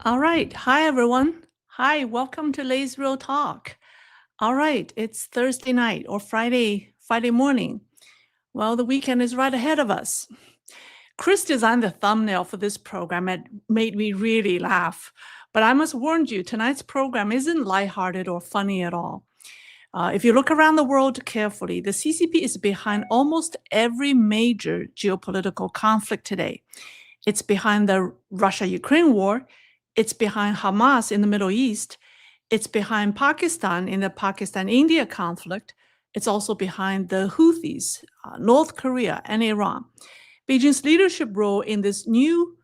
All right. Hi, everyone. Hi, welcome to Leisrealtalk. All right, it's Thursday night or Friday morning. Well, the weekend is right ahead of us. Chris designed the thumbnail for this program. It made me really laugh. But I must warn you, tonight's program isn't lighthearted or funny at all. If you look around the world carefully, the CCP is behind almost every major geopolitical conflict today. It's behind the Russia-Ukraine war. It's behind Hamas in the Middle East. It's behind Pakistan in the Pakistan-India conflict. It's also behind the Houthis, North Korea, and Iran. Beijing's leadership role in this new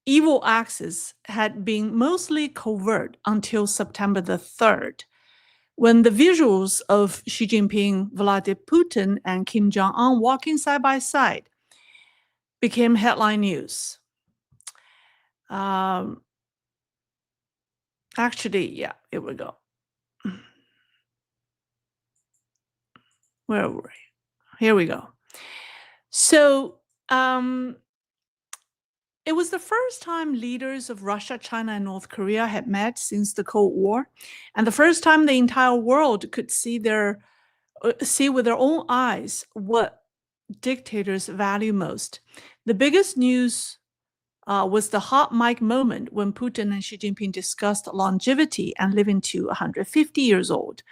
evil axis had been mostly covert until September the 3rd, when the visuals of Xi Jinping, Vladimir Putin, and Kim Jong-un walking side by side became headline news. Actually, yeah, here we go. Where were we? Here we go. So it was the first time leaders of Russia, China, and North Korea had met since the Cold War, and the first time the entire world could see with their own eyes what dictators value most. The biggest news was the hot mic moment when Putin and Xi Jinping discussed longevity and living to 150 years old.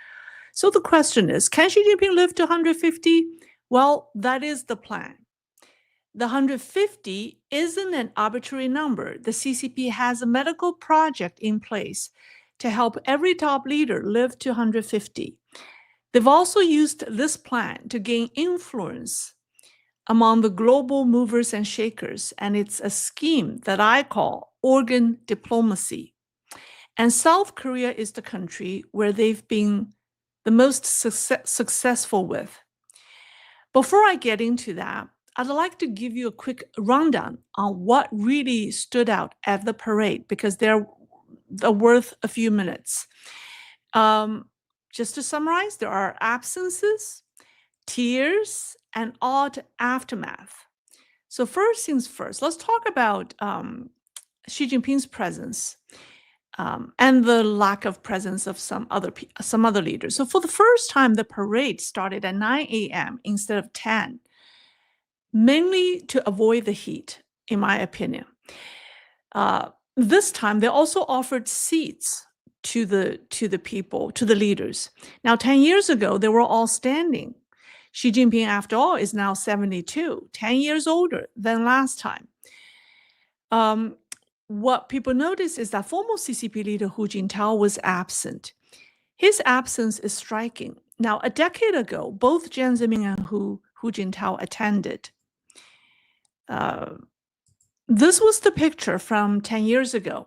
So the question is, can Xi Jinping live to 150? Well, that is the plan. The 150 isn't an arbitrary number. The CCP has a medical project in place to help every top leader live to 150. They've also used this plan to gain influence among the global movers and shakers, and it's a scheme that I call organ diplomacy. And South Korea is the country where they've been the most successful with. Before I get into that, I'd like to give you a quick rundown on what really stood out at the parade, because they're worth a few minutes. Just to summarize, there are absences, tears, and odd aftermath. So first things first, let's talk about Xi Jinping's presence and the lack of presence of some other leaders. So for the first time, the parade started at 9 a.m. instead of 10, mainly to avoid the heat, in my opinion. This time, they also offered seats to the people, to the leaders. Now, 10 years ago, they were all standing. Xi Jinping, after all, is now 72, 10 years older than last time. What people notice is that former CCP leader Hu Jintao was absent. His absence is striking. Now, a decade ago, both Jiang Zemin and Hu Jintao attended. This was the picture from 10 years ago.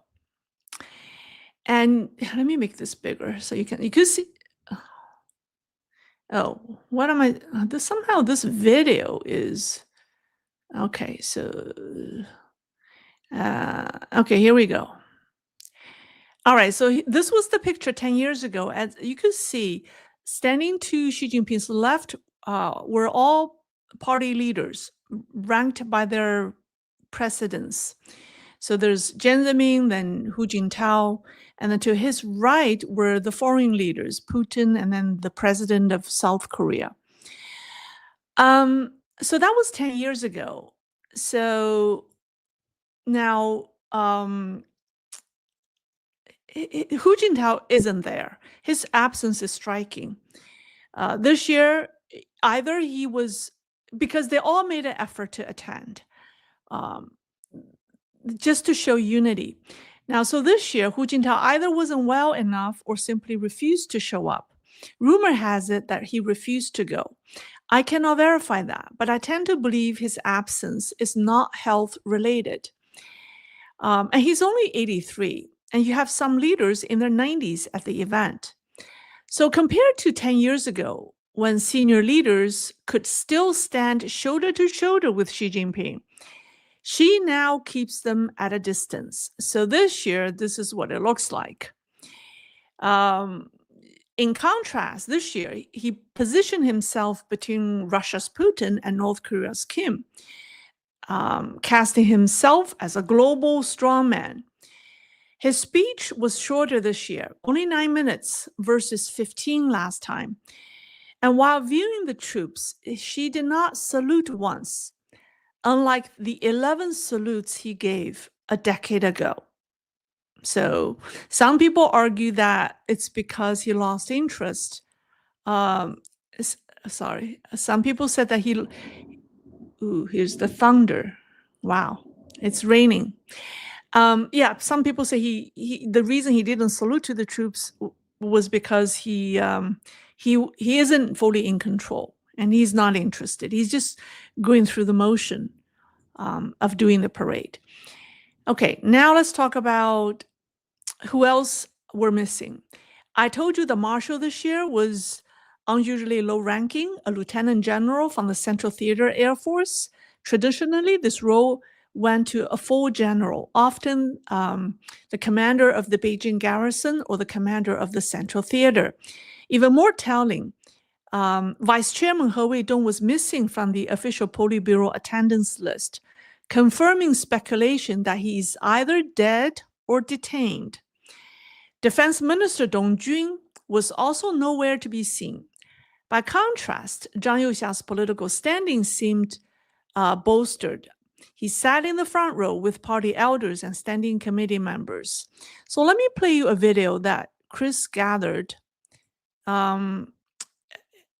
And let me make this bigger so you can see. Oh, what am I? Somehow this video is okay. So, okay, here we go. All right, so this was the picture 10 years ago. As you can see, standing to Xi Jinping's left were all party leaders ranked by their precedence. So there's Jiang Zemin, then Hu Jintao, and then to his right were the foreign leaders, Putin, and then the president of South Korea. So that was 10 years ago. So now Hu Jintao isn't there. His absence is striking. This year, either he was, because they all made an effort to attend, just to show unity. Now, so this year, Hu Jintao either wasn't well enough or simply refused to show up. Rumor has it that he refused to go. I cannot verify that, but I tend to believe his absence is not health related. And he's only 83, and you have some leaders in their 90s at the event. So compared to 10 years ago, when senior leaders could still stand shoulder to shoulder with Xi Jinping, Xi now keeps them at a distance. So this year, this is what it looks like. In contrast, this year, he positioned himself between Russia's Putin and North Korea's Kim, casting himself as a global strongman. His speech was shorter this year, only 9 minutes versus 15 last time. And while viewing the troops, Xi did not salute once, unlike the 11 salutes he gave a decade ago. So some people argue that it's because he lost interest. Sorry, some people said that here's the thunder. Wow, it's raining. Yeah, some people say the reason he didn't salute to the troops was because he isn't fully in control and he's not interested. He's just going through the motion of doing the parade. Okay, now let's talk about who else we're missing. I told you the marshal this year was unusually low ranking, a lieutenant general from the Central Theater Air Force. Traditionally, this role went to a full general, often the commander of the Beijing garrison or the commander of the Central Theater. Even more telling, Vice Chairman He Weidong was missing from the official Politburo attendance list, confirming speculation that he is either dead or detained. Defense Minister Dong Jun was also nowhere to be seen. By contrast, Zhang Youxia's political standing seemed bolstered. He sat in the front row with party elders and standing committee members. So let me play you a video that Chris gathered. Let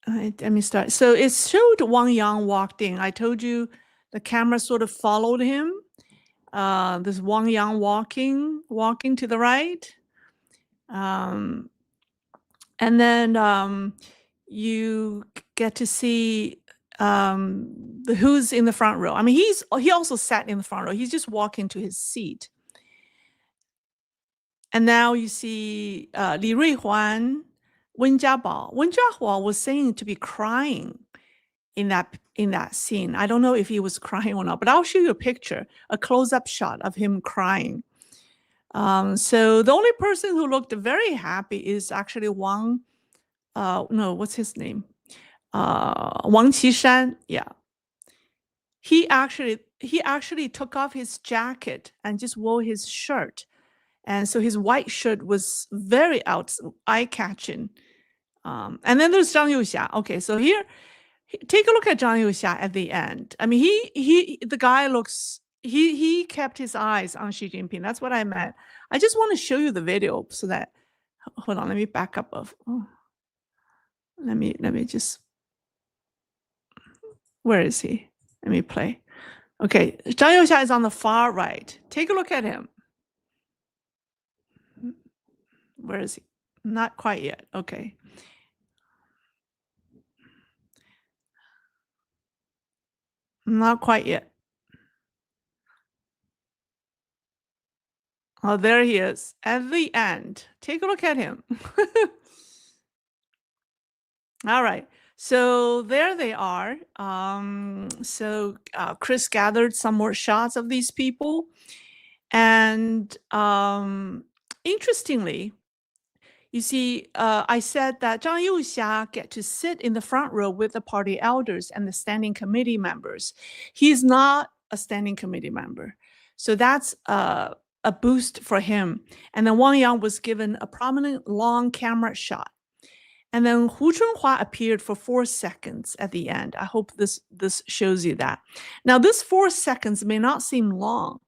me start. So it showed Wang Yang walked in. I told you the camera sort of followed him. This Wang Yang walking to the right. And then you get to see who's in the front row. I mean, he also sat in the front row. He's just walking to his seat. And now you see Li Ruihuan, Wen Jiabao. Wen Jiabao was saying to be crying in that scene. I don't know if he was crying or not, but I'll show you a picture, a close-up shot of him crying. So the only person who looked very happy is actually Wang. No, what's his name? Wang Qishan. Yeah. He actually took off his jacket and just wore his shirt. And so his white shirt was very eye-catching. And then there's Zhang Youxia. Okay, so here, take a look at Zhang Youxia at the end. I mean, the guy looks, he kept his eyes on Xi Jinping. That's what I meant. I just want to show you the video so that, hold on, let me back up. Let me just, where is he? Let me play. Okay, Zhang Youxia is on the far right. Take a look at him. Where is he? Not quite yet. Okay. Not quite yet. Oh, there he is at the end. Take a look at him. All right. So there they are. Chris gathered some more shots of these people. And interestingly, you see, I said that Zhang Youxia get to sit in the front row with the party elders and the standing committee members. He's not a standing committee member. So that's a boost for him. And then Wang Yang was given a prominent long camera shot. And then Hu Chunhua appeared for 4 seconds at the end. I hope this shows you that. Now, this 4 seconds may not seem long,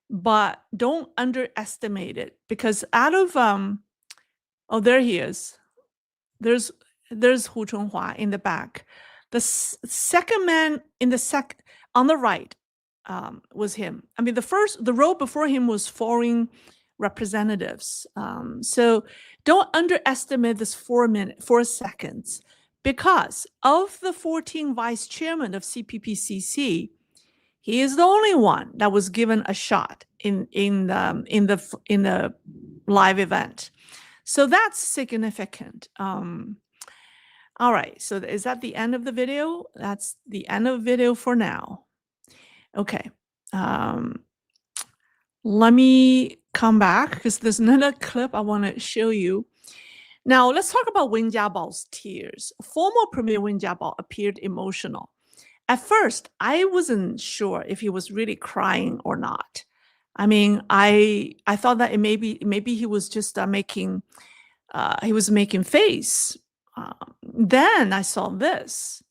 but don't underestimate it, because out of oh, there he is. There's Hu Chunhua in the back. The second man in on the right was him. I mean, the row before him was foreign representatives. So don't underestimate this 4 seconds, because of the 14 vice chairmen of CPPCC, he is the only one that was given a shot in the live event. So that's significant. All right, so is that the end of the video? That's the end of the video for now. Okay. Let me come back because there's another clip I want to show you. Now, let's talk about Wen Jiabao's tears. Former Premier Wen Jiabao appeared emotional. At first, I wasn't sure if he was really crying or not. I mean, I thought that maybe he was just making face. Then I saw this.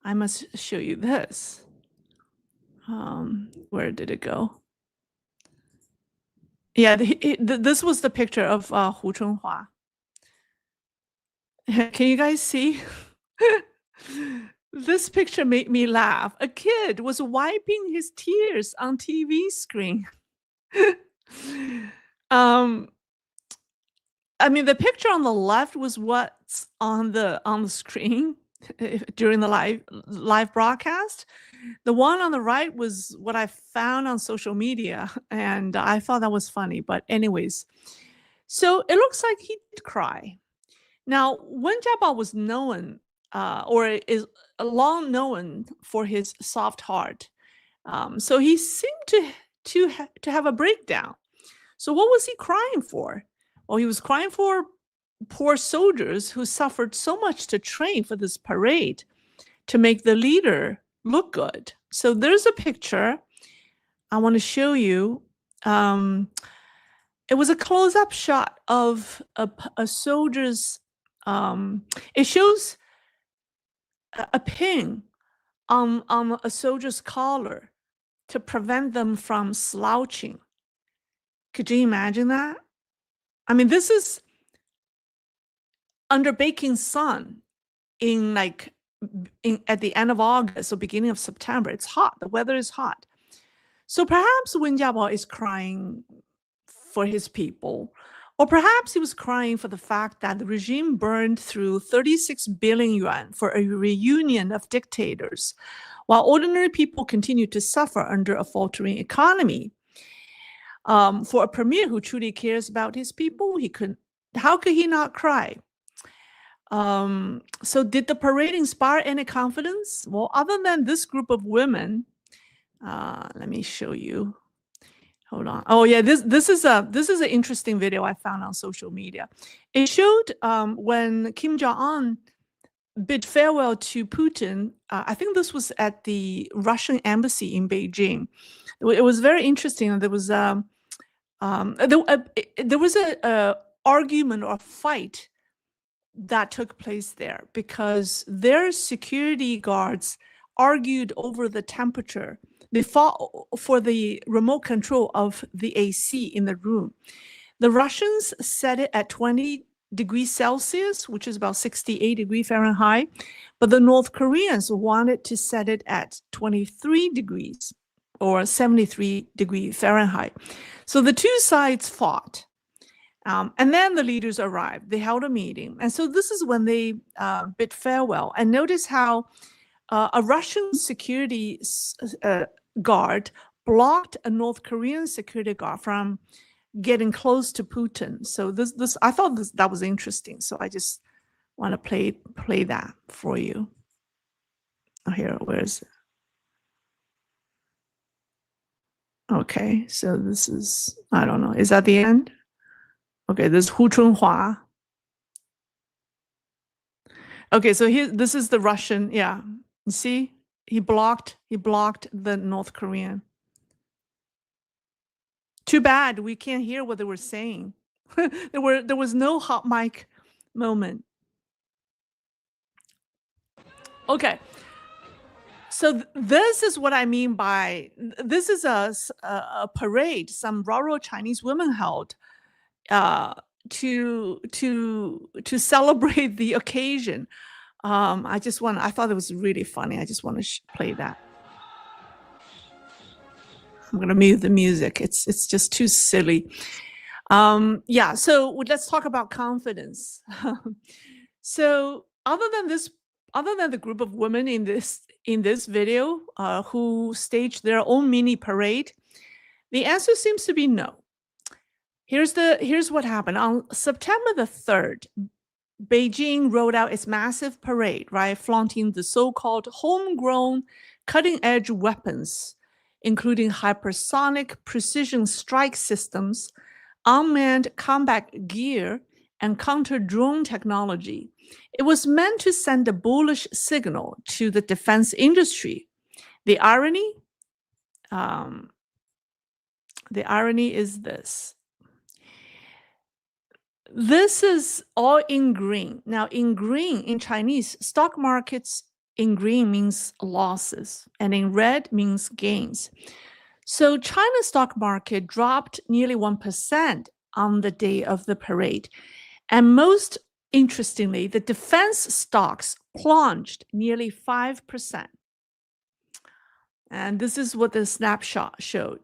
I must show you this. Where did it go? Yeah, this was the picture of Hu Chunhua. Can you guys see? This picture made me laugh. A kid was wiping his tears on TV screen. I mean, the picture on the left was what's on the screen during the live broadcast. The one on the right was what I found on social media, and I thought that was funny. But anyways, so it looks like he did cry. Now, Wen Jiabao was known, or is long known for his soft heart. So he seemed to have a breakdown. So what was he crying for? Well, he was crying for poor soldiers who suffered so much to train for this parade to make the leader look good. So there's a picture I want to show you. It was a close-up shot of a soldier's. It shows a pin on a soldier's collar to prevent them from slouching. Could you imagine that? I mean, this is under baking sun in at the end of August or beginning of September. It's hot. The weather is hot. So perhaps Wen Jiabao is crying for his people, or perhaps he was crying for the fact that the regime burned through 36 billion yuan for a reunion of dictators, while ordinary people continue to suffer under a faltering economy. For a premier who truly cares about his people, how could he not cry? So did the parade inspire any confidence? Well, other than this group of women, let me show you. Hold on. Oh yeah, this is an interesting video I found on social media. It showed when Kim Jong-un bid farewell to Putin. I think this was at the Russian embassy in Beijing. It was very interesting. There was a argument or fight that took place there because their security guards argued over the temperature. They fought for the remote control of the AC in the room. The Russians set it at 20 degrees Celsius, which is about 68 degrees Fahrenheit, but the North Koreans wanted to set it at 23 degrees or 73 degrees Fahrenheit. So the two sides fought. And then the leaders arrived. They held a meeting. And so this is when they bid farewell. And notice how a Russian security guard blocked a North Korean security guard from getting close to Putin. So I thought that was interesting. So I just want to play that for you. Oh, here, where is it? Okay, so this is, I don't know. Is that the end? Okay, this is Hu Chunhua. Okay, so this is the Russian, yeah. You see, he blocked the North Korean. Too bad we can't hear what they were saying. There was no hot mic moment. Okay. So this is what I mean by this is a parade some rural Chinese women held to celebrate the occasion. I thought it was really funny. I just want to play that. I'm going to mute the music. It's just too silly. Yeah, so let's talk about confidence. So other than the group of women in this video who staged their own mini parade, the answer seems to be no. Here's what happened. On September the 3rd, Beijing rolled out its massive parade, right, flaunting the so-called homegrown cutting-edge weapons, including hypersonic precision strike systems, unmanned combat gear, and counter-drone technology. It was meant to send a bullish signal to the defense industry. The irony? The irony is this. This is all in green. Now, in green, in Chinese, stock markets in green means losses, and in red means gains. So China's stock market dropped nearly 1% on the day of the parade. And most interestingly, the defense stocks plunged nearly 5%. And this is what the snapshot showed.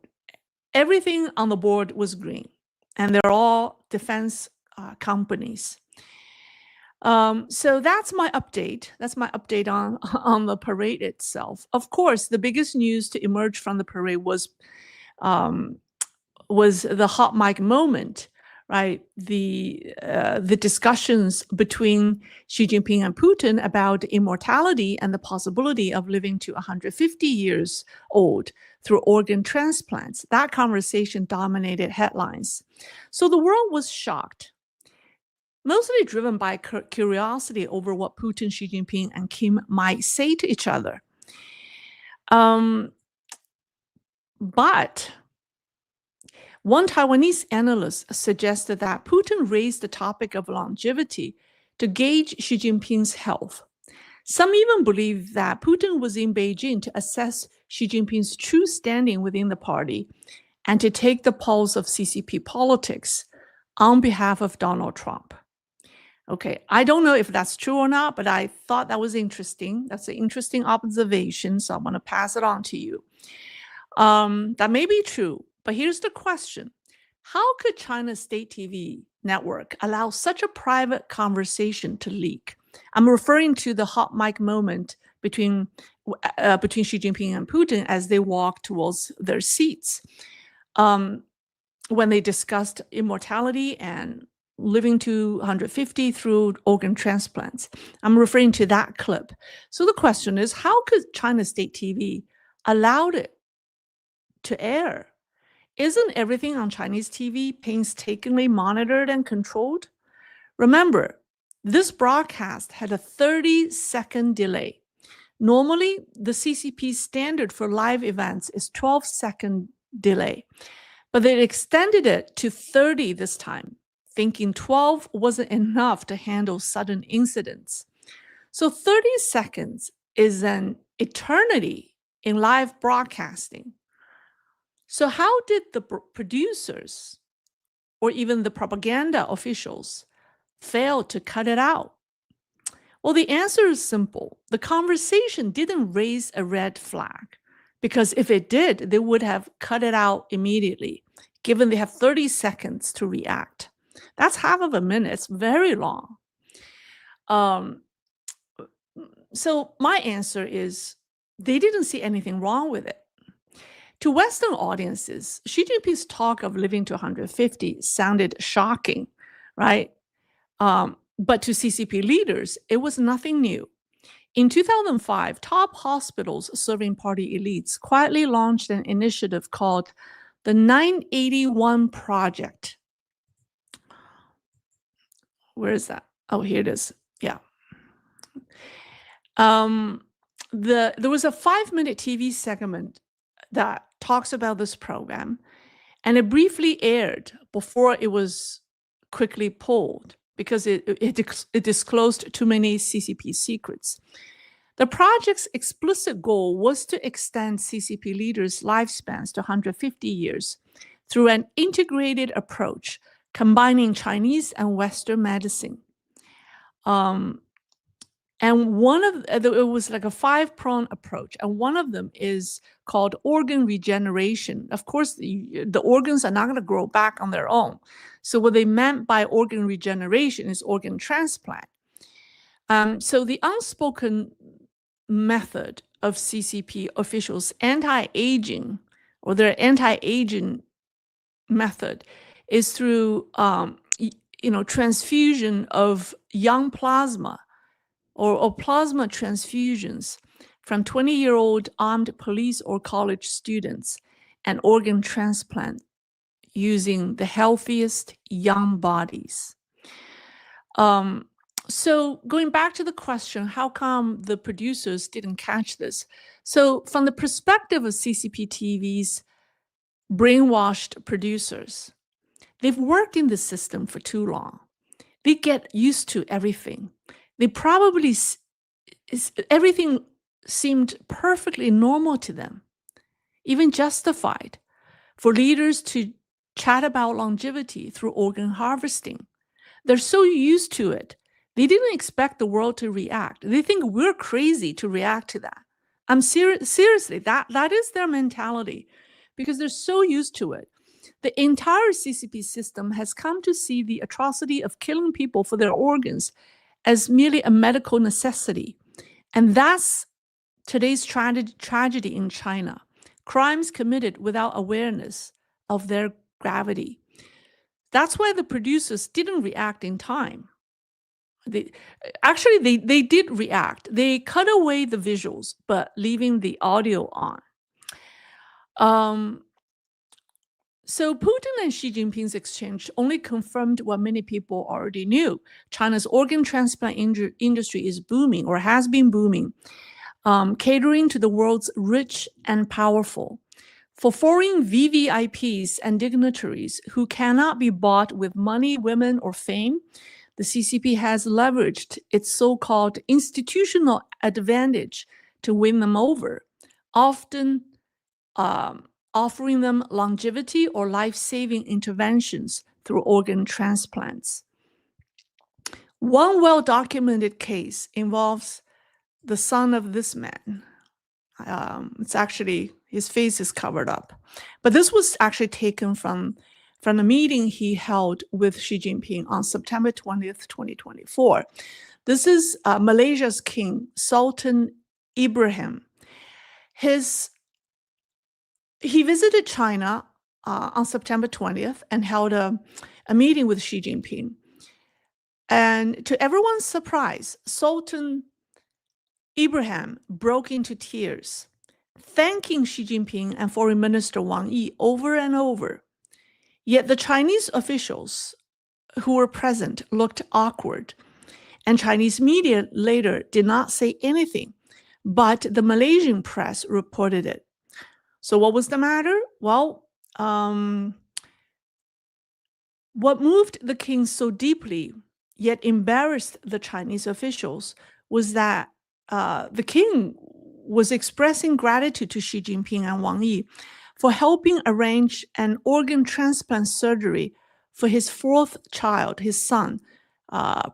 Everything on the board was green, and they're all defense companies. So that's my update. That's my update on, on the parade itself. Of course, the biggest news to emerge from the parade was the hot mic moment, right? The discussions between Xi Jinping and Putin about immortality and the possibility of living to 150 years old through organ transplants. That conversation dominated headlines. So the world was shocked, mostly driven by curiosity over what Putin, Xi Jinping, and Kim might say to each other. But one Taiwanese analyst suggested that Putin raised the topic of longevity to gauge Xi Jinping's health. Some even believe that Putin was in Beijing to assess Xi Jinping's true standing within the party and to take the pulse of CCP politics on behalf of Donald Trump. Okay, I don't know if that's true or not, but I thought that was interesting. That's an interesting observation, so I'm going to pass it on to you. That may be true, but here's the question. How could China's state TV network allow such a private conversation to leak? I'm referring to the hot mic moment between Xi Jinping and Putin as they walk towards their seats, when they discussed immortality and living to 150 through organ transplants. I'm referring to that clip. So the question is, how could China's state TV allow it to air? Isn't everything on Chinese TV painstakingly monitored and controlled? Remember, this broadcast had a 30-second delay. Normally, the CCP standard for live events is 12-second delay, but they extended it to 30 this time, thinking 12 wasn't enough to handle sudden incidents. So 30 seconds is an eternity in live broadcasting. So how did the producers or even the propaganda officials fail to cut it out? Well, the answer is simple. The conversation didn't raise a red flag, because if it did, they would have cut it out immediately, given they have 30 seconds to react. That's half of a minute. It's very long. So my answer is they didn't see anything wrong with it. To Western audiences, Xi Jinping's talk of living to 150 sounded shocking, right? But to CCP leaders, it was nothing new. In 2005, top hospitals serving party elites quietly launched an initiative called the 981 Project. Where is that? Oh, here it is. Yeah. There was a 5-minute TV segment that talks about this program, and it briefly aired before it was quickly pulled because it disclosed too many CCP secrets. The project's explicit goal was to extend CCP leaders' lifespans to 150 years through an integrated approach combining Chinese and Western medicine. And it was like a 5-pronged approach, and one of them is called organ regeneration. Of course, the organs are not going to grow back on their own. So what they meant by organ regeneration is organ transplant. So the unspoken method of CCP officials anti-aging, or their anti-aging method, is through transfusion of young plasma or plasma transfusions from 20-year-old armed police or college students, and organ transplant using the healthiest young bodies. So going back to the question, how come the producers didn't catch this? So from the perspective of CCP TV's brainwashed producers. They've worked in the system for too long. They get used to everything. They probably, everything seemed perfectly normal to them, even justified, for leaders to chat about longevity through organ harvesting. They're so used to it. They didn't expect the world to react. They think we're crazy to react to that. I'm seriously, that is their mentality because they're so used to it. The entire CCP system has come to see the atrocity of killing people for their organs as merely a medical necessity. And that's today's tragedy in China. Crimes committed without awareness of their gravity. That's why the producers didn't react in time. They did react. They cut away the visuals, but leaving the audio on. So Putin and Xi Jinping's exchange only confirmed what many people already knew. China's organ transplant industry is booming, or has been booming, catering to the world's rich and powerful. For foreign VVIPs and dignitaries who cannot be bought with money, women, or fame, the CCP has leveraged its so-called institutional advantage to win them over, often offering them longevity or life-saving interventions through organ transplants. One well-documented case involves the son of this man. It's actually, his face is covered up. But this was actually taken from a meeting he held with Xi Jinping on September 20th, 2024. This is Malaysia's king, Sultan Ibrahim. He visited China on September 20th and held a meeting with Xi Jinping. And to everyone's surprise, Sultan Ibrahim broke into tears, thanking Xi Jinping and Foreign Minister Wang Yi over and over. Yet the Chinese officials who were present looked awkward, and Chinese media later did not say anything, but the Malaysian press reported it. So what was the matter? Well, what moved the king so deeply, yet embarrassed the Chinese officials, was that the king was expressing gratitude to Xi Jinping and Wang Yi for helping arrange an organ transplant surgery for his fourth child, his son,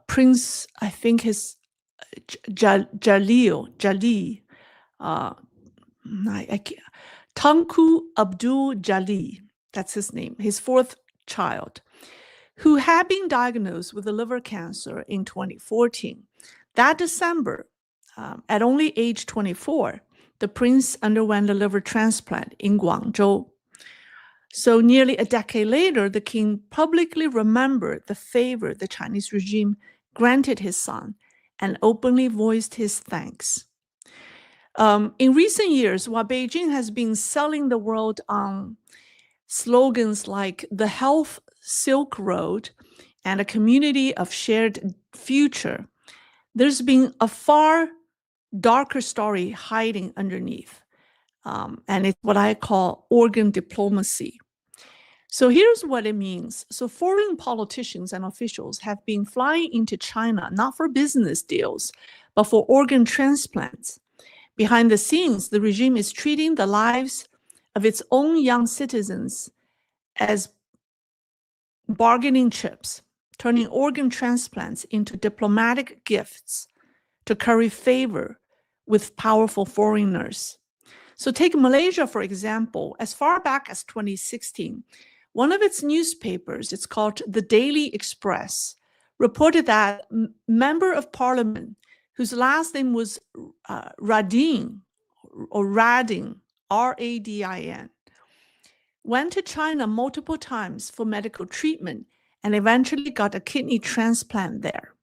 Prince, I think his Jalil, Tunku Abdul Jalil, that's his name, his fourth child, who had been diagnosed with a liver cancer in 2014. That December, at only age 24, the prince underwent a liver transplant in Guangzhou. So nearly a decade later, the king publicly remembered the favor the Chinese regime granted his son and openly voiced his thanks. In recent years, while Beijing has been selling the world on slogans like the Health Silk Road and a community of shared future, there's been a far darker story hiding underneath. And it's what I call organ diplomacy. So here's what it means. So foreign politicians and officials have been flying into China, not for business deals, but for organ transplants. Behind the scenes, the regime is treating the lives of its own young citizens as bargaining chips, turning organ transplants into diplomatic gifts to curry favor with powerful foreigners. So take Malaysia, for example. As far back as 2016, one of its newspapers, it's called the Daily Express, reported that a member of parliament whose last name was Radin, R-A-D-I-N, went to China multiple times for medical treatment and eventually got a kidney transplant there.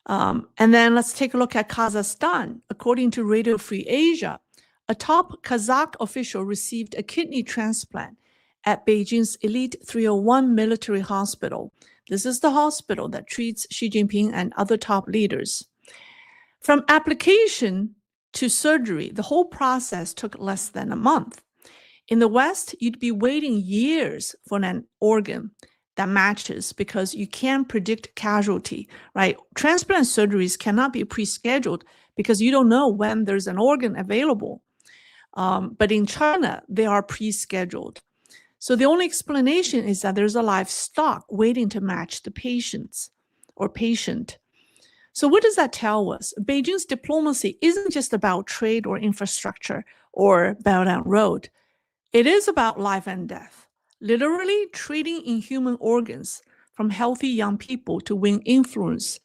And then let's take a look at Kazakhstan. According to Radio Free Asia, a top Kazakh official received a kidney transplant at Beijing's Elite 301 military hospital. This is the hospital that treats Xi Jinping and other top leaders. From application to surgery, the whole process took less than a month. In the West, you'd be waiting years for an organ that matches because you can't predict casualty, right? Transplant surgeries cannot be pre-scheduled because you don't know when there's an organ available. But in China, they are pre-scheduled. So the only explanation is that there's a live stock waiting to match the patients or patient. So what does that tell us? Beijing's diplomacy isn't just about trade or infrastructure or Belt and Road. It is about life and death, literally trading in human organs from healthy young people to win influence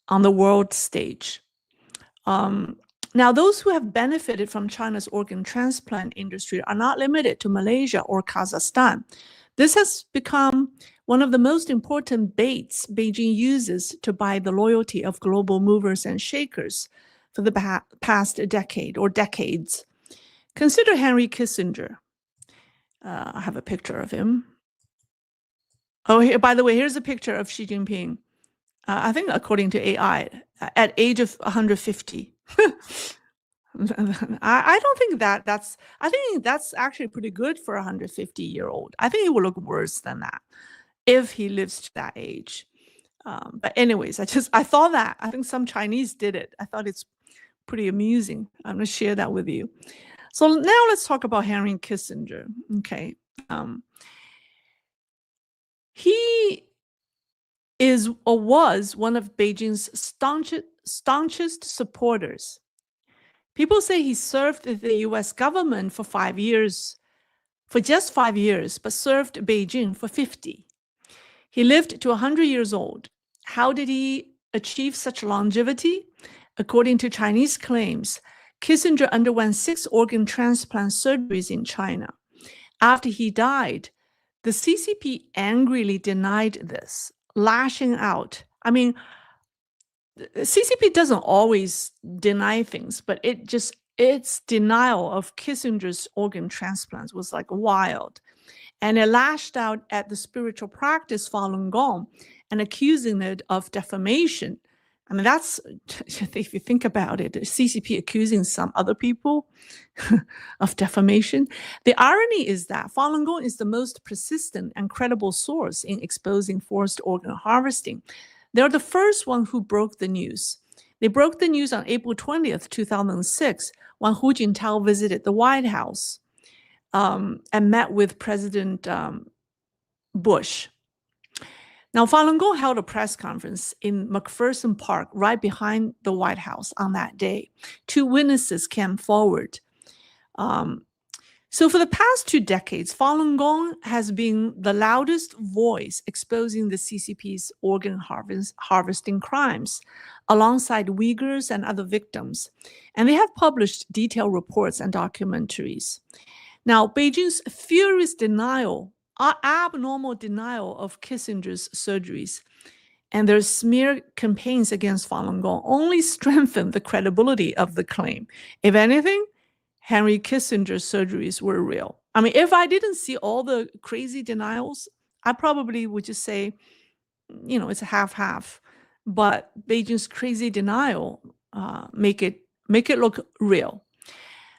on the world stage. Now, those who have benefited from China's organ transplant industry are not limited to Malaysia or Kazakhstan. This has become one of the most important baits Beijing uses to buy the loyalty of global movers and shakers for the past decade or decades. Consider Henry Kissinger. I have a picture of him. Oh, here, by the way, here's a picture of Xi Jinping. I think according to AI, at age of 150. I don't think I think that's actually pretty good for a 150-year-old. I think it will look worse than that if he lives to that age. But anyways, I thought that. I think some Chinese did it. I thought it's pretty amusing. I'm going to share that with you. So now let's talk about Henry Kissinger. Okay. He is or was one of Beijing's staunchest supporters. People say he served the U.S. government for 5 years, for just 5 years, but served Beijing for 50. He lived to 100 years old. How did he achieve such longevity? According to Chinese claims, Kissinger underwent 6 organ transplant surgeries in China. After he died, the CCP angrily denied this, lashing out. I mean, CCP doesn't always deny things, but its denial of Kissinger's organ transplants was like wild. And it lashed out at the spiritual practice Falun Gong and accusing it of defamation. I mean, that's, if you think about it, the CCP accusing some other people of defamation. The irony is that Falun Gong is the most persistent and credible source in exposing forced organ harvesting. They're the first one who broke the news. They broke the news on April 20th, 2006, when Hu Jintao visited the White House and met with President Bush. Now, Falun Gong held a press conference in McPherson Park right behind the White House on that day. 2 witnesses came forward. So for the past 2 decades, Falun Gong has been the loudest voice exposing the CCP's organ harvesting crimes, alongside Uyghurs and other victims. And they have published detailed reports and documentaries. Now, Beijing's furious denial, abnormal denial of Kissinger's surgeries, and their smear campaigns against Falun Gong only strengthened the credibility of the claim. If anything, Henry Kissinger's surgeries were real. I mean, if I didn't see all the crazy denials, I probably would just say, it's a half-half. But Beijing's crazy denial make it look real.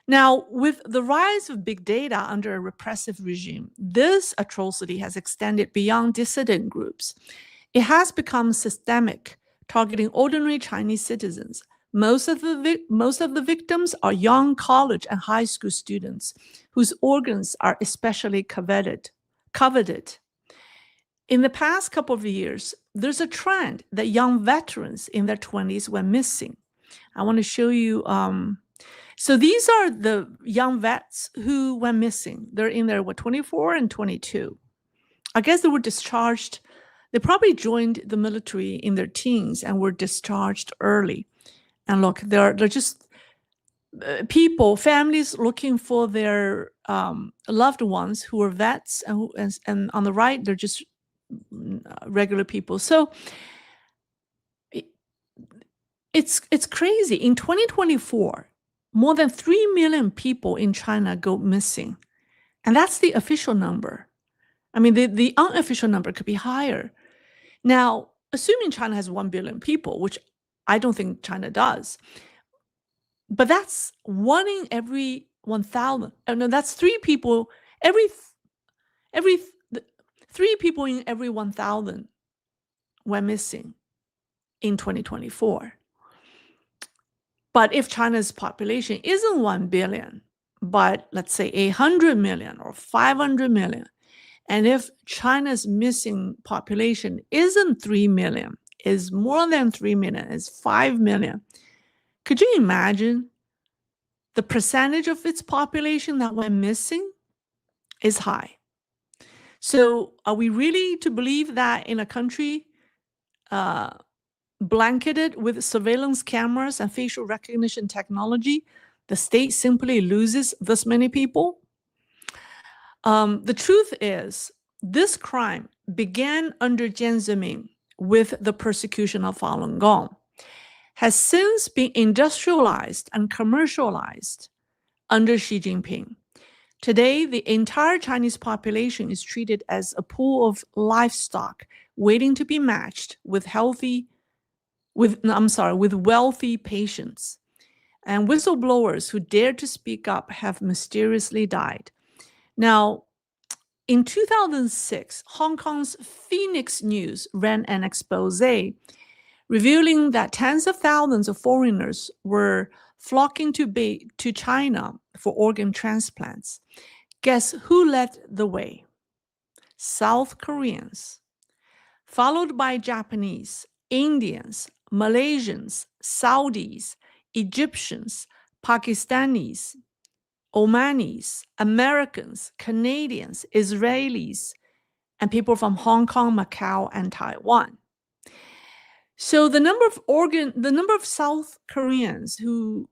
Now, with the rise of big data under a repressive regime, this atrocity has extended beyond dissident groups. It has become systemic, targeting ordinary Chinese citizens. Most of the victims are young college and high school students whose organs are especially coveted. In the past couple of years, there's a trend that young veterans in their 20s went missing. I want to show you. So these are the young vets who went missing. They're in their 24 and 22. I guess they were discharged. They probably joined the military in their teens and were discharged early. And look, they're just people, families looking for their loved ones who are vets, and on the right, they're just regular people. So it's crazy. In 2024, more than 3 million people in China go missing. And that's the official number. I mean, the unofficial number could be higher. Now, assuming China has 1 billion people, which I don't think China does, but that's 1 in every 1,000. Oh, no, that's 3 people every 3 people in every 1,000 went missing in 2024. But if China's population isn't 1 billion, but let's say 800 million or 500 million, and if China's missing population isn't 3 million, is more than 3 million, is 5 million, could you imagine the percentage of its population that went missing is high? So are we really to believe that in a country blanketed with surveillance cameras and facial recognition technology, the state simply loses this many people? The truth is, this crime began under Jiang Zemin with the persecution of Falun Gong, has since been industrialized and commercialized under Xi Jinping. Today, the entire Chinese population is treated as a pool of livestock waiting to be matched with wealthy patients. And whistleblowers who dared to speak up have mysteriously died. Now, in 2006, Hong Kong's Phoenix News ran an expose revealing that tens of thousands of foreigners were flocking to China for organ transplants. Guess who led the way? South Koreans, followed by Japanese, Indians, Malaysians, Saudis, Egyptians, Pakistanis, Omanis, Americans, Canadians, Israelis, and people from Hong Kong, Macau, and Taiwan. So the number of South Koreans who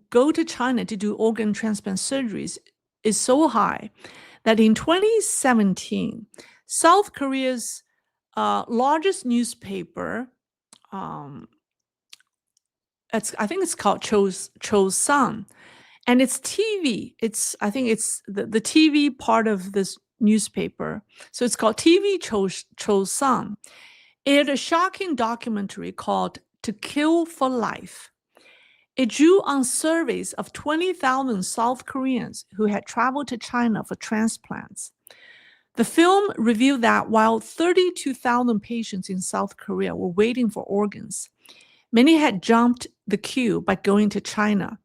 go to China to do organ transplant surgeries is so high that in 2017, South Korea's largest newspaper, I think it's called Chosun, and it's TV. I think it's the TV part of this newspaper. So it's called TV Chosun. It had a shocking documentary called To Kill for Life. It drew on surveys of 20,000 South Koreans who had traveled to China for transplants. The film revealed that while 32,000 patients in South Korea were waiting for organs, many had jumped the queue by going to China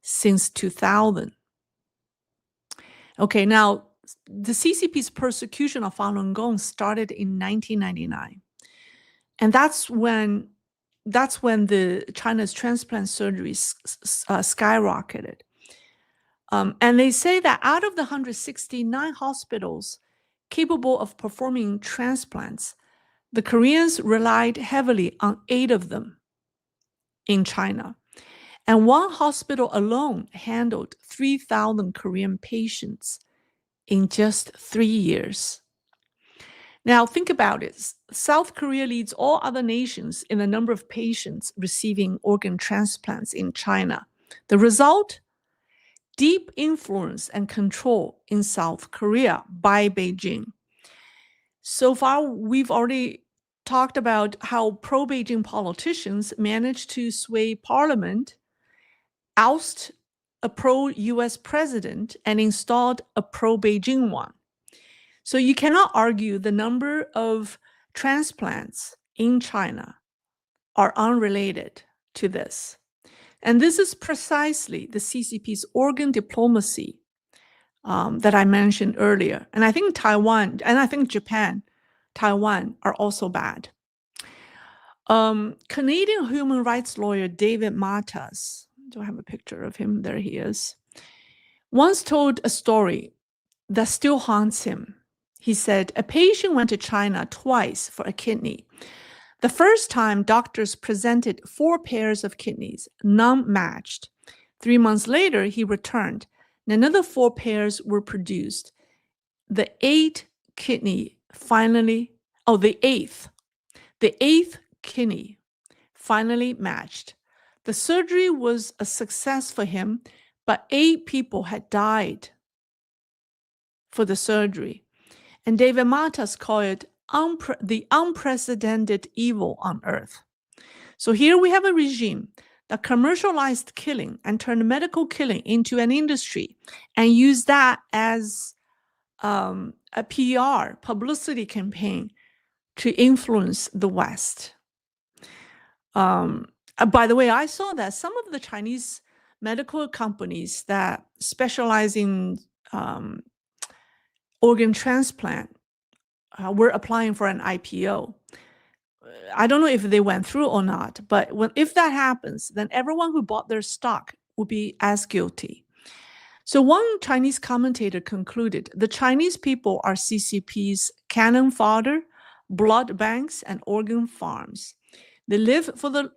since 2000. Okay, now the CCP's persecution of Falun Gong started in 1999. And that's when the China's transplant surgery skyrocketed. And they say that out of the 169 hospitals capable of performing transplants, the Koreans relied heavily on 8 of them in China. And one hospital alone handled 3,000 Korean patients in just 3 years. Now, think about it. South Korea leads all other nations in the number of patients receiving organ transplants in China. The result? Deep influence and control in South Korea by Beijing. So far, we've already talked about how pro-Beijing politicians managed to sway parliament, oust a pro-US president, and installed a pro-Beijing one. So you cannot argue the number of transplants in China are unrelated to this. And this is precisely the CCP's organ diplomacy that I mentioned earlier. And I think Taiwan, and I think Japan, Taiwan are also bad. Canadian human rights lawyer David Matas, do I have a picture of him? There he is. Once told a story that still haunts him. He said, a patient went to China twice for a kidney. The first time, doctors presented 4 pairs of kidneys, none matched. 3 months later, he returned. And another 4 pairs were produced. The 8th kidney finally matched. The surgery was a success for him, but 8 people had died for the surgery. And David Matas called it the unprecedented evil on earth. So here we have a regime that commercialized killing and turned medical killing into an industry and used that as a PR publicity campaign to influence the West. By the way, I saw that some of the Chinese medical companies that specialize in organ transplant were applying for an IPO. I don't know if they went through or not, but if that happens, then everyone who bought their stock will be as guilty. So one Chinese commentator concluded, the Chinese people are CCP's cannon fodder, blood banks, and organ farms. They live for the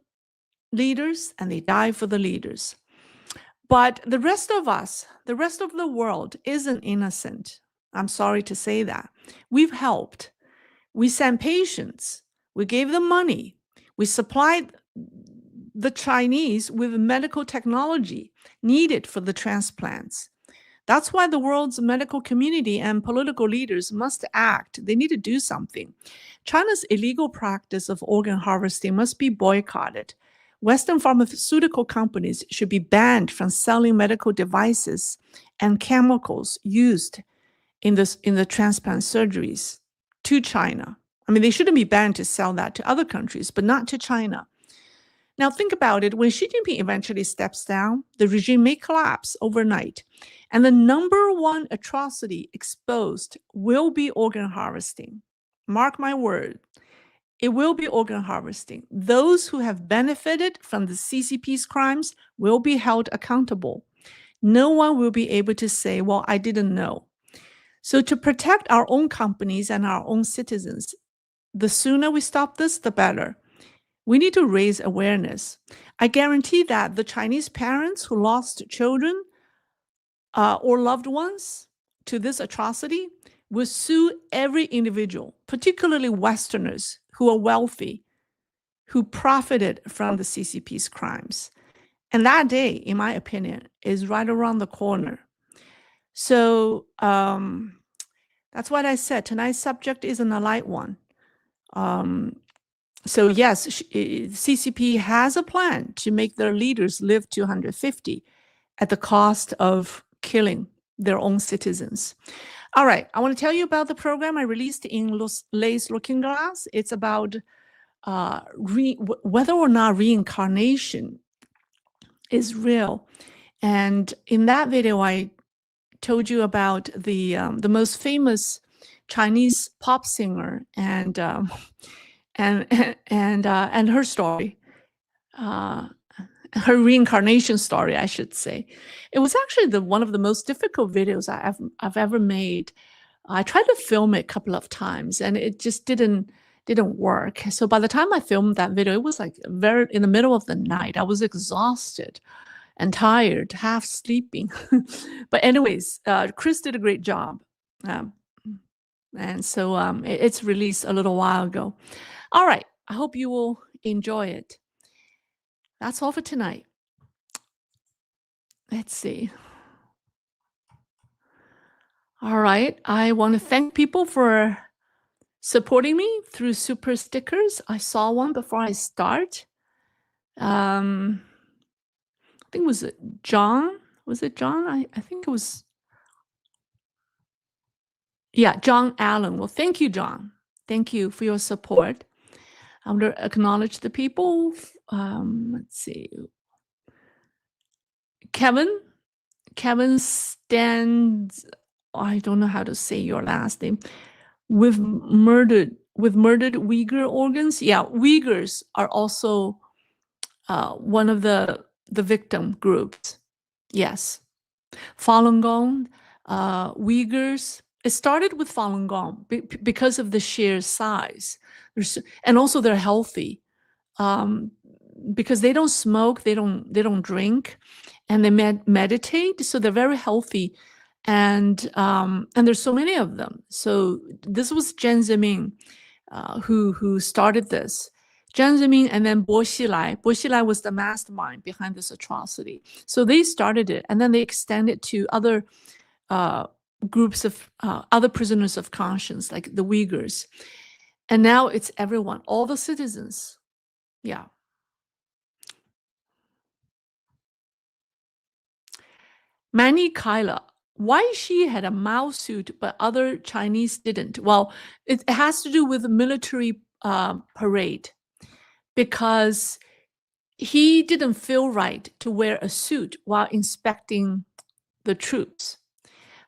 leaders and they die for the leaders. But the rest of us, the rest of the world isn't innocent. I'm sorry to say that. We've helped. We sent patients. We gave them money. We supplied the Chinese with medical technology needed for the transplants. That's why the world's medical community and political leaders must act. They need to do something. China's illegal practice of organ harvesting must be boycotted. Western pharmaceutical companies should be banned from selling medical devices and chemicals used in the transplant surgeries to China. I mean, they shouldn't be banned to sell that to other countries, but not to China. Now, think about it. When Xi Jinping eventually steps down, the regime may collapse overnight. And the number one atrocity exposed will be organ harvesting. Mark my word. It will be organ harvesting. Those who have benefited from the CCP's crimes will be held accountable. No one will be able to say, well, I didn't know. So to protect our own companies and our own citizens, the sooner we stop this, the better. We need to raise awareness. I guarantee that the Chinese parents who lost children or loved ones to this atrocity will sue every individual, particularly Westerners who are wealthy, who profited from the CCP's crimes. And that day, in my opinion, is right around the corner. So that's what I said. Tonight's subject isn't a light one. So yes, CCP has a plan to make their leaders live to 150 at the cost of killing their own citizens. All right, I want to tell you about the program I released in Leisrealtalk. It's about whether or not reincarnation is real. And in that video, I told you about the most famous Chinese pop singer and her story, her reincarnation story, I should say. It was actually one of the most difficult videos I've ever made. I tried to film it a couple of times, and it just didn't work. So by the time I filmed that video, it was like in the middle of the night. I was exhausted and tired, half sleeping. But anyways, Chris did a great job. And so it's released a little while ago. All right, I hope you will enjoy it. That's all for tonight. Let's see. All right, I want to thank people for supporting me through super stickers. I saw one before I start. I think was it John? Was it John? I think it was. Yeah, John Allen. Well, thank you, John. Thank you for your support. I want to acknowledge the people. Let's see. Kevin stands. I don't know how to say your last name. With murdered Uyghur organs. Yeah, Uyghurs are also one of the victim groups. Yes, Falun Gong, Uyghurs. It started with Falun Gong because of the sheer size, and also they're healthy because they don't smoke, they don't drink, and they meditate, so they're very healthy, and there's so many of them. So this was Jiang Zemin who started this. Jiang Zemin and then Bo Xilai. Bo Xilai was the mastermind behind this atrocity. So they started it, and then they extended to other groups of other prisoners of conscience, like the Uyghurs. And now it's everyone, all the citizens. Yeah. Manny Kyla, why she had a Mao suit but other Chinese didn't? Well, it has to do with the military parade because he didn't feel right to wear a suit while inspecting the troops.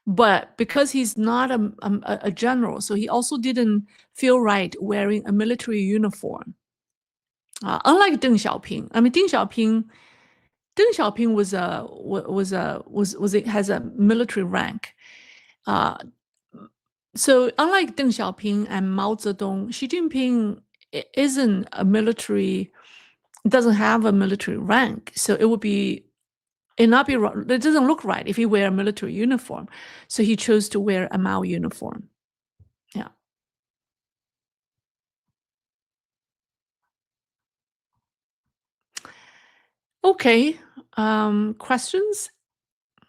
But because he's not a general, so he also didn't feel right wearing a military uniform. Unlike Deng Xiaoping, I mean Deng Xiaoping has a military rank. Uh, so unlike Deng Xiaoping and Mao Zedong, Xi Jinping isn't a military, doesn't have a military rank. So it not be it doesn't look right if he wear a military uniform. So he chose to wear a Mao uniform. Yeah. Okay. Questions,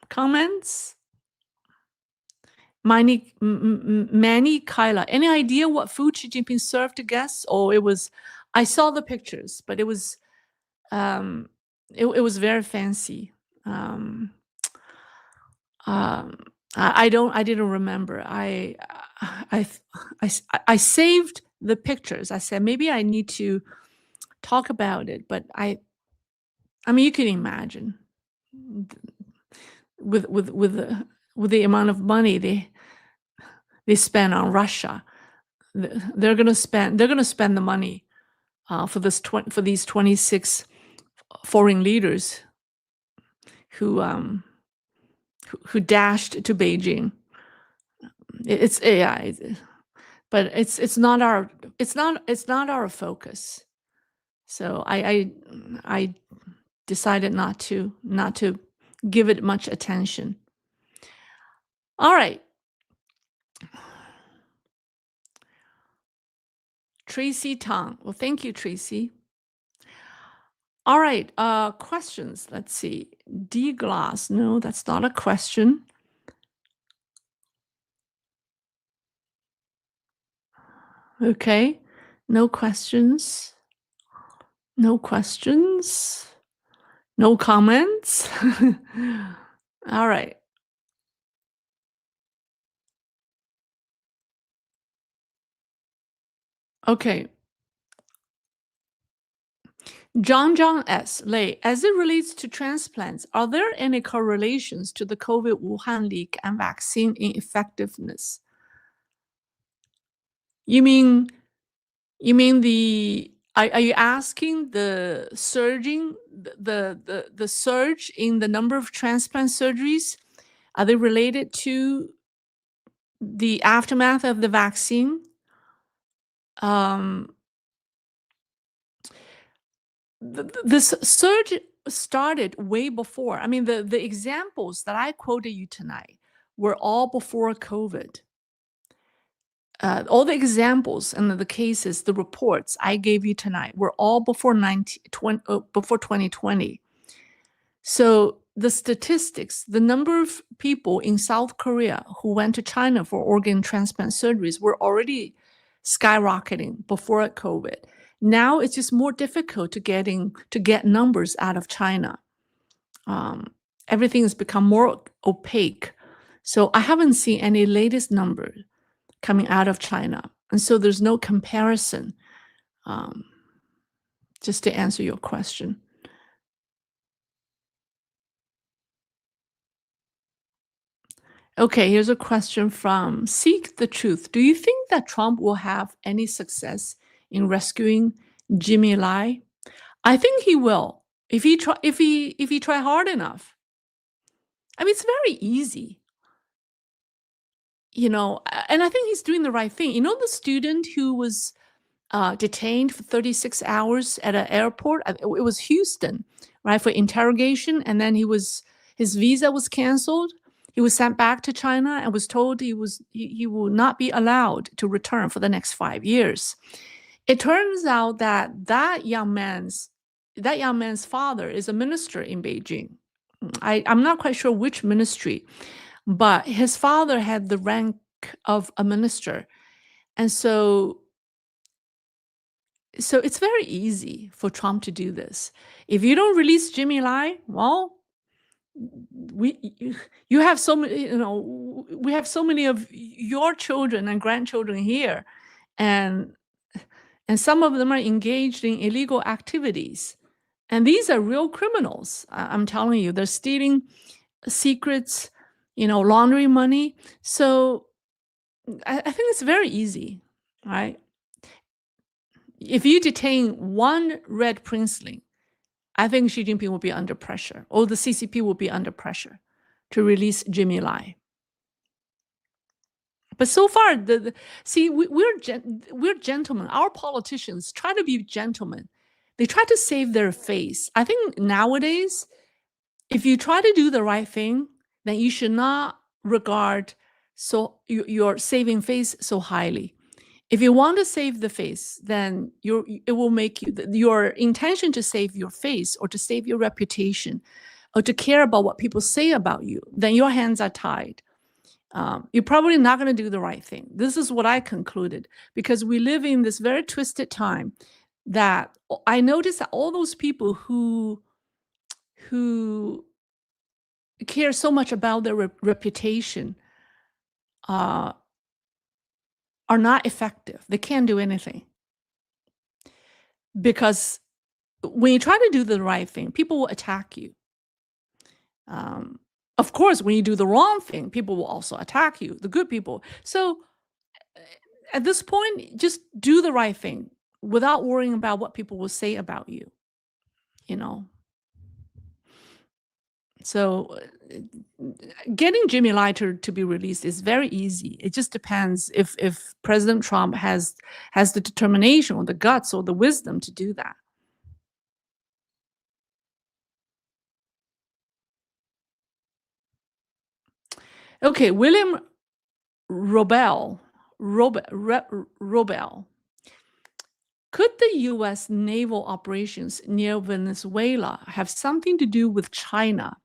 comments? Manny Kyla. Any idea what food Xi Jinping served to guests? Oh, it was. I saw the pictures, but it was. Um, it was very fancy. Um, um, I don't. I didn't remember. I, I saved the pictures. I said maybe I need to talk about it, but I mean, you can imagine with the amount of money they spend on Russia, they're going to spend the money for these 26 foreign leaders who dashed to Beijing. It's AI, but it's not our focus. So I decided not to give it much attention. All right. Tracy Tong. Well, thank you, Tracy. All right. Questions. Let's see. D Glass. No, that's not a question. Okay. No questions. No questions. No comments. All right. Okay. John S. Lei, as it relates to transplants, are there any correlations to the COVID Wuhan leak and vaccine ineffectiveness? You mean are you asking the surging the surge in the number of transplant surgeries? Are they related to the aftermath of the vaccine? This surge started way before. I mean, the examples that I quoted you tonight were all before COVID. All the examples and the cases, the reports I gave you tonight were all before 2020. So the statistics, the number of people in South Korea who went to China for organ transplant surgeries were already skyrocketing before COVID. Now it's just more difficult to get numbers out of China. Everything has become more opaque. So I haven't seen any latest number coming out of China. And so there's no comparison, just to answer your question. Okay, here's a question from Seek the Truth. Do you think that Trump will have any success in rescuing Jimmy Lai? I think he will if he try hard enough. I mean, it's very easy, and I think he's doing the right thing. The student who was detained for 36 hours at an airport. It was Houston, right, for interrogation, and then his visa was canceled. He was sent back to China and was told he will not be allowed to return for the next 5 years. It turns out that young man's father is a minister in Beijing. I'm not quite sure which ministry, but his father had the rank of a minister, and so it's very easy for Trump to do this. If you don't release Jimmy Lai, well, You have so many, we have so many of your children and grandchildren here, and some of them are engaged in illegal activities. And these are real criminals. I'm telling you, they're stealing secrets, laundering money. So I think it's very easy, right? If you detain one red princeling, I think Xi Jinping will be under pressure, or the CCP will be under pressure to release Jimmy Lai. But so far, see, we're gentlemen. Our politicians try to be gentlemen. They try to save their face. I think nowadays, if you try to do the right thing, then you should not regard your saving face so highly. If you want to save the face, then it will make your intention to save your face or to save your reputation or to care about what people say about you, then your hands are tied. You're probably not going to do the right thing. This is what I concluded, because we live in this very twisted time that I noticed that all those people who care so much about their reputation are not effective. They can't do anything. Because when you try to do the right thing, people will attack you. Of course, when you do the wrong thing, people will also attack you, the good people. So at this point, just do the right thing without worrying about what people will say about you, So getting Jimmy Lai to be released is very easy. It just depends if President Trump has the determination or the guts or the wisdom to do that. Okay, William Robel. Could the U.S. naval operations near Venezuela have something to do with China,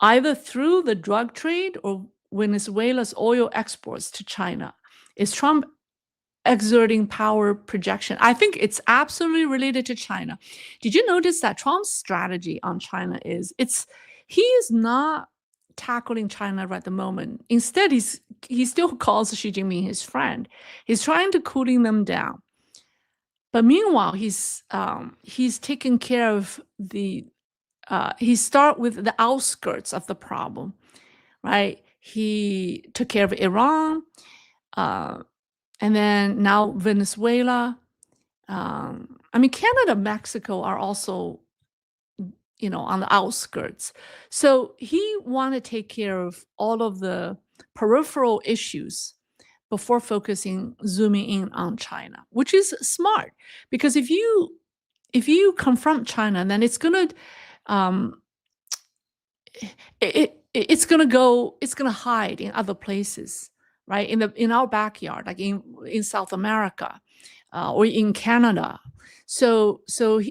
either through the drug trade or Venezuela's oil exports to China? Is Trump exerting power projection? I think it's absolutely related to China. Did you notice that Trump's strategy on China is he is not tackling China right at the moment. Instead, he still calls Xi Jinping his friend. He's trying to cooling them down. But meanwhile, he's taking care of he start with the outskirts of the problem, right? He took care of Iran, and then now Venezuela. Canada, Mexico are also, on the outskirts. So he want to take care of all of the peripheral issues before zooming in on China, which is smart, because if you confront China, then it's gonna it's gonna hide in other places, right? In our backyard, like in South America, or in Canada. So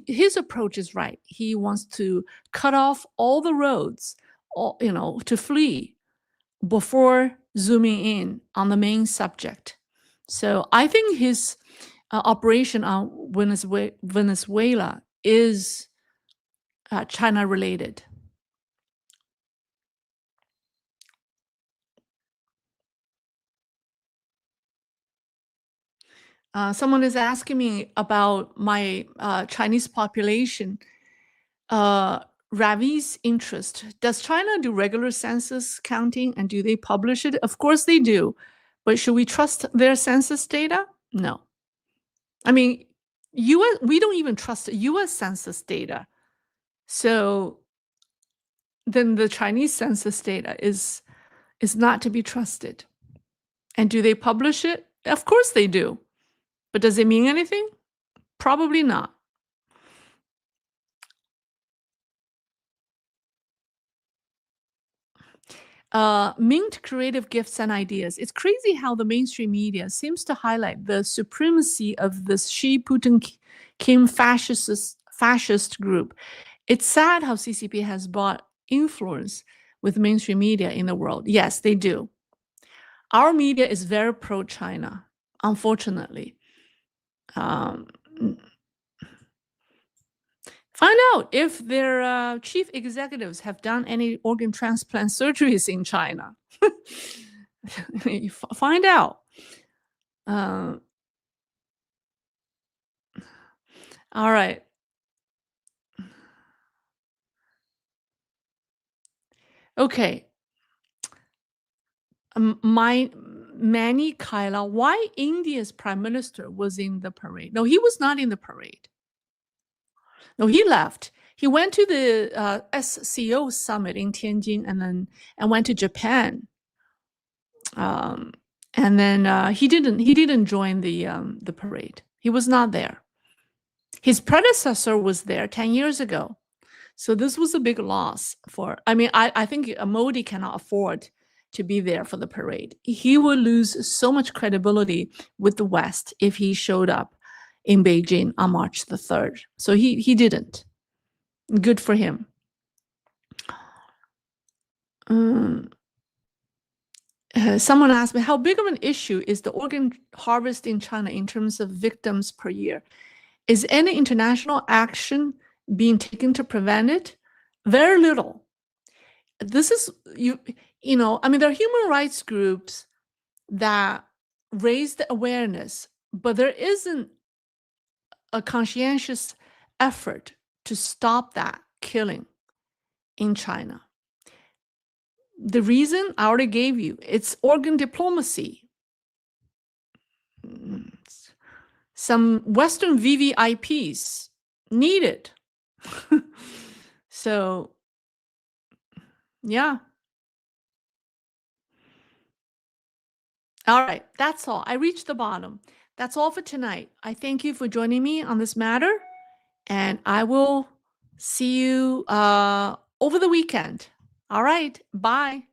his approach is right. He wants to cut off all the roads, to flee before zooming in on the main subject. So I think his operation on Venezuela is China related. Someone is asking me about my Chinese population. Ravi's interest. Does China do regular census counting, and do they publish it? Of course they do. But should we trust their census data? No. We don't even trust U.S. census data. So then the Chinese census data is not to be trusted. And do they publish it? Of course they do. But does it mean anything? Probably not. Mint creative gifts and ideas. It's crazy how the mainstream media seems to highlight the supremacy of this Xi Putin Kim fascist group. It's sad how CCP has bought influence with mainstream media in the world. Yes, they do. Our media is very pro-China, unfortunately. Find out if their chief executives have done any organ transplant surgeries in China. Find out. Uh, all right. Okay. My Manny Kaila, why India's prime minister was in the parade? No, he was not in the parade. No, he left. He went to the SCO summit in Tianjin and went to Japan. Um, and then he didn't join the parade. He was not there. His predecessor was there 10 years ago. So this was a big loss for, I mean, I think Modi cannot afford to be there for the parade. He would lose so much credibility with the West if he showed up in Beijing on March the 3rd. So he didn't. Good for him. Someone asked me, how big of an issue is the organ harvest in China in terms of victims per year? Is any international action being taken to prevent it? Very little. This is I mean, there are human rights groups that raise the awareness, but there isn't a conscientious effort to stop that killing in China. The reason I already gave you, it's organ diplomacy. Some Western VVIPs need it. So, yeah. All right, that's all. I reached the bottom. That's all for tonight. I thank you for joining me on this matter, and I will see you over the weekend. All right, bye.